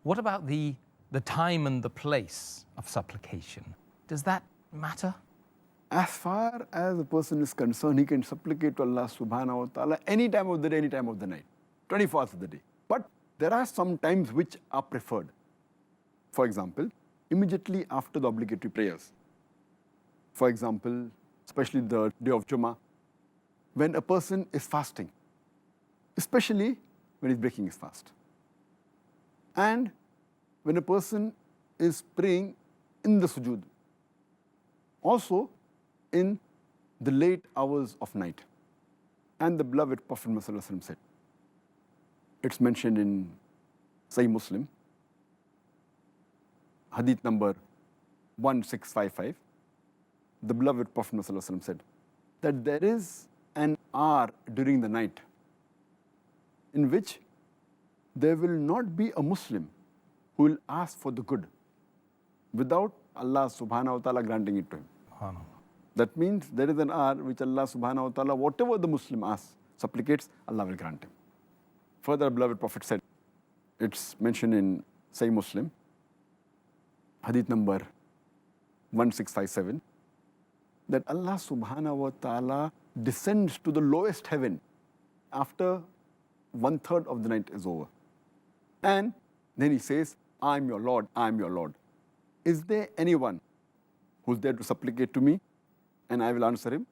What about the time and the place of supplication? Does that matter? As far as a person is concerned, he can supplicate to Allah Subhanahu wa Ta'ala any time of the day, any time of the night, 24 hours of the day. But there are some times which are preferred. For example, immediately after the obligatory prayers. For example, especially the day of Jummah, when a person is fasting, especially when he's breaking his fast. And when a person is praying in the sujood. Also, in the late hours of night. And the beloved Prophet Muhammad said, it's mentioned in Sahih Muslim, Hadith number 1655, the beloved Prophet Muhammad said that there is an hour during the night in which there will not be a Muslim who will ask for the good without Allah Subhanahu wa Ta'ala granting it to him. That means there is an hour which Allah Subhanahu wa Ta'ala, whatever the Muslim asks, supplicates, Allah will grant him. Further, beloved Prophet said, it's mentioned in Sahih Muslim, Hadith number 1657, that Allah Subhanahu wa Ta'ala descends to the lowest heaven after 1/3 of the night is over. And then he says, I am your Lord, I am your Lord. Is there anyone who's there to supplicate to me? And I will answer him.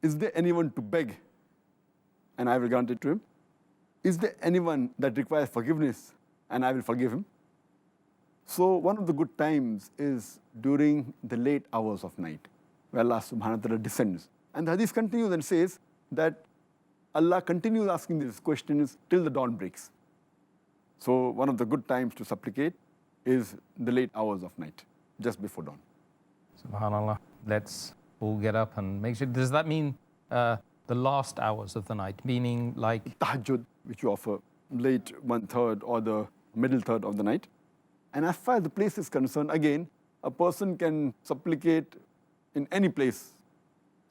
Is there anyone to beg? And I will grant it to him. Is there anyone that requires forgiveness? And I will forgive him. So one of the good times is during the late hours of night, where Allah Subhanahu wa Ta'ala descends. And the hadith continues and says that Allah continues asking these questions till the dawn breaks. So one of the good times to supplicate is the late hours of night, just before dawn. SubhanAllah. Let's all get up and make sure. Does that mean the last hours of the night, meaning like Tahajjud, which you offer late 1/3 or the middle third of the night? And as far as the place is concerned, again, a person can supplicate in any place.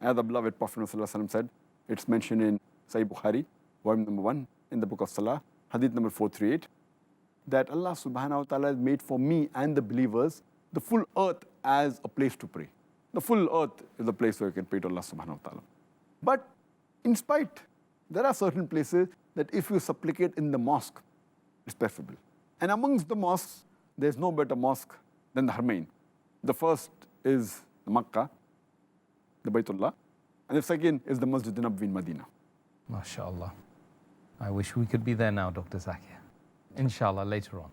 As the beloved Prophet ﷺ said, it's mentioned in Sahih Bukhari, volume number 1, in the book of Salah, Hadith number 438, that Allah Subhanahu wa Ta'ala has made for me and the believers the full earth as a place to pray. The full earth is a place where you can pray to Allah Subhanahu wa Ta'ala. But in spite, there are certain places that if you supplicate in the mosque, it's preferable. And amongst the mosques, there's no better mosque than the Haramain. The first is the Makkah, the Baytullah, and the second is the Masjid Nabawi in Medina. MashaAllah. I wish we could be there now, Dr. Zakir. Inshallah, later on.